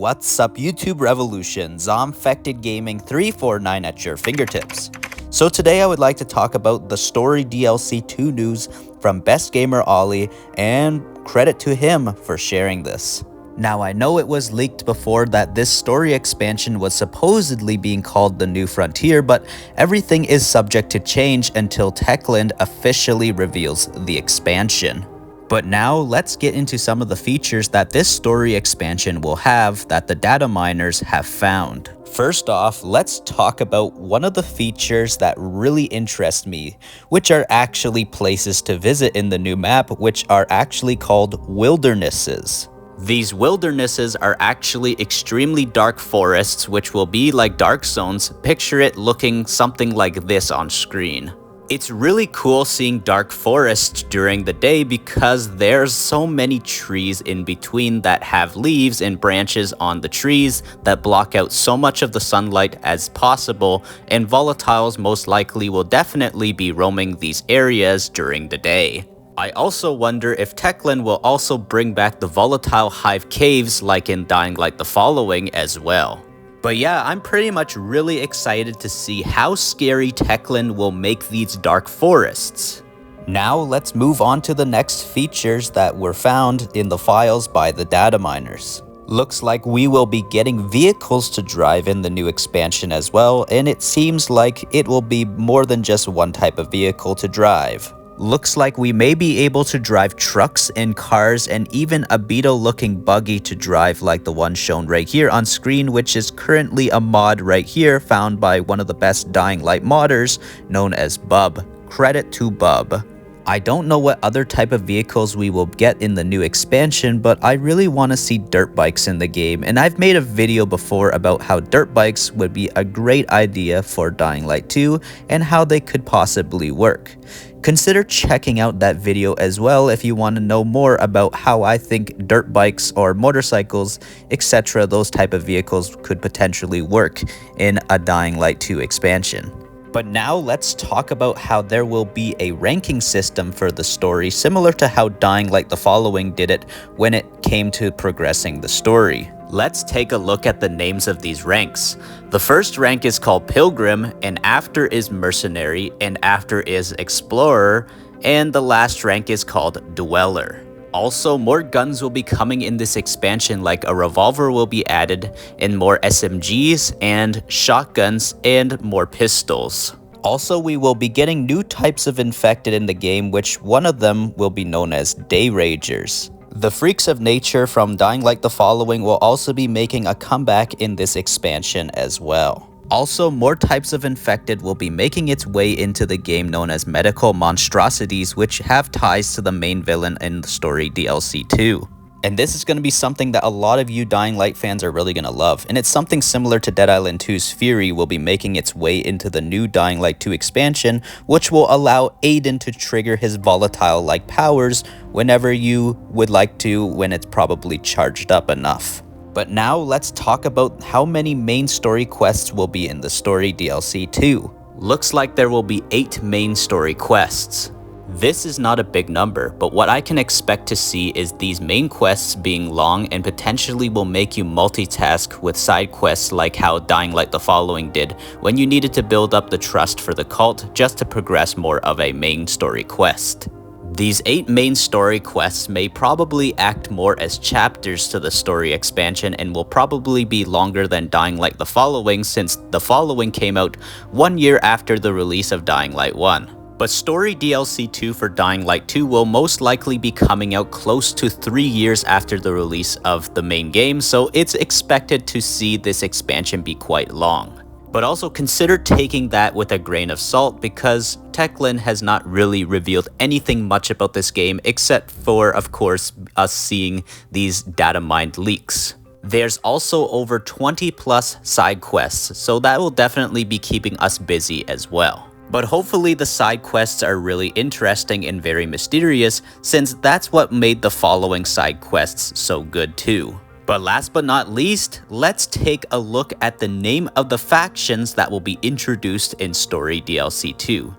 What's up YouTube Revolution, ZombfectedGaming 349 at your fingertips. So today I would like to talk about the story DLC 2 news from Best Gamer Ollie, and credit to him for sharing this. Now I know it was leaked before that this story expansion was supposedly being called the New Frontier, but everything is subject to change until Techland officially reveals the expansion. But now let's get into some of the features that this story expansion will have that the data miners have found. First off, let's talk about one of the features that really interest me, which are actually places to visit in the new map, which are actually called wildernesses. These wildernesses are actually extremely dark forests, which will be like dark zones. Picture it looking something like this on screen. It's really cool seeing dark forests during the day because there's so many trees in between that have leaves and branches on the trees that block out so much of the sunlight as possible, and volatiles most likely will definitely be roaming these areas during the day. I also wonder if Techland will also bring back the volatile hive caves like in Dying Light the Following as well. But yeah, I'm pretty much really excited to see how scary Techland will make these dark forests. Now let's move on to the next features that were found in the files by the data miners. Looks like we will be getting vehicles to drive in the new expansion as well, and it seems like it will be more than just one type of vehicle to drive. Looks like we may be able to drive trucks and cars and even a beetle-looking buggy to drive like the one shown right here on screen, which is currently a mod right here found by one of the best Dying Light modders known as Bub. Credit to Bub. I don't know what other type of vehicles we will get in the new expansion, but I really want to see dirt bikes in the game, and I've made a video before about how dirt bikes would be a great idea for Dying Light 2 and how they could possibly work. Consider checking out that video as well if you want to know more about how I think dirt bikes or motorcycles, etc., those type of vehicles could potentially work in a Dying Light 2 expansion. But now let's talk about how there will be a ranking system for the story, similar to how Dying Light the Following did it when it came to progressing the story. Let's take a look at the names of these ranks. The first rank is called Pilgrim, and after is Mercenary, and after is Explorer, and the last rank is called Dweller. Also, more guns will be coming in this expansion, like a revolver will be added, and more SMGs and shotguns and more pistols. Also, we will be getting new types of infected in the game, which one of them will be known as Day Ragers. The Freaks of Nature from Dying Light the Following will also be making a comeback in this expansion as well. Also, more types of infected will be making its way into the game known as medical monstrosities, which have ties to the main villain in the story DLC 2. And this is going to be something that a lot of you Dying Light fans are really going to love, and it's something similar to Dead Island 2's Fury will be making its way into the new Dying Light 2 expansion, which will allow Aiden to trigger his volatile-like powers whenever you would like to, when it's probably charged up enough. But now let's talk about how many main story quests will be in the story DLC 2. Looks like there will be 8 main story quests. This is not a big number, but what I can expect to see is these main quests being long and potentially will make you multitask with side quests like how Dying Light the Following did when you needed to build up the trust for the cult just to progress more of a main story quest. These 8 main story quests may probably act more as chapters to the story expansion and will probably be longer than Dying Light the Following, since the Following came out 1 year after the release of Dying Light 1. But story DLC 2 for Dying Light 2 will most likely be coming out close to 3 years after the release of the main game, so it's expected to see this expansion be quite long. But also consider taking that with a grain of salt, because Techland has not really revealed anything much about this game except for, of course, us seeing these data mined leaks. There's also over 20 plus side quests, so that will definitely be keeping us busy as well. But hopefully the side quests are really interesting and very mysterious, since that's what made the following side quests so good too. But last but not least, let's take a look at the name of the factions that will be introduced in Story DLC 2.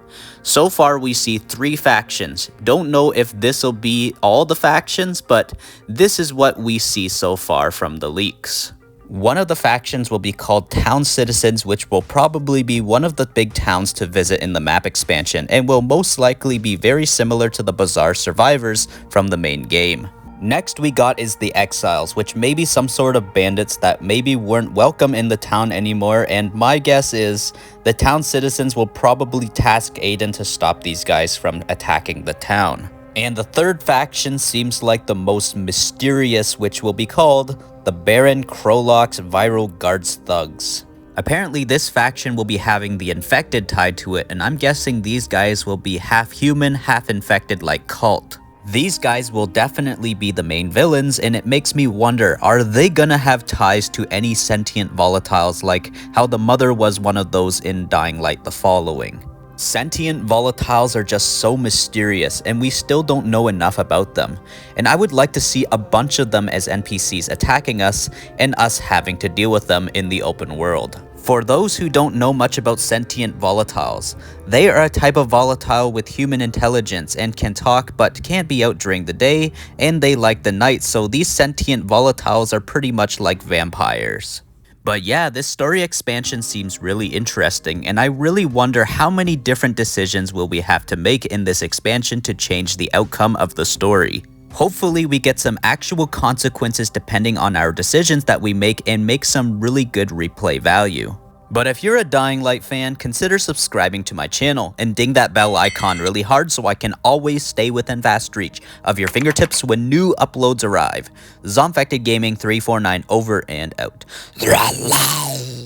So far we see 3 factions. Don't know if this will be all the factions, but this is what we see so far from the leaks. One of the factions will be called Town Citizens, which will probably be one of the big towns to visit in the map expansion and will most likely be very similar to the Bazaar survivors from the main game. Next we got is the Exiles, which may be some sort of bandits that maybe weren't welcome in the town anymore, and my guess is the Town Citizens will probably task Aiden to stop these guys from attacking the town. And the third faction seems like the most mysterious, which will be called the Baron Krolok's Viral Guards Thugs. Apparently this faction will be having the infected tied to it, and I'm guessing these guys will be half human, half infected like Cult. These guys will definitely be the main villains, and it makes me wonder, are they gonna have ties to any sentient volatiles like how the mother was one of those in Dying Light the Following? Sentient volatiles are just so mysterious, and we still don't know enough about them, and I would like to see a bunch of them as NPCs attacking us and us having to deal with them in the open world. For those who don't know much about sentient volatiles, they are a type of volatile with human intelligence and can talk but can't be out during the day, and they like the night, so these sentient volatiles are pretty much like vampires. But yeah, this story expansion seems really interesting, and I really wonder how many different decisions will we have to make in this expansion to change the outcome of the story. Hopefully we get some actual consequences depending on our decisions that we make and make some really good replay value. But if you're a Dying Light fan, consider subscribing to my channel and ding that bell icon really hard so I can always stay within fast reach of your fingertips when new uploads arrive. ZombfectedGaming 349 over and out. You're alive!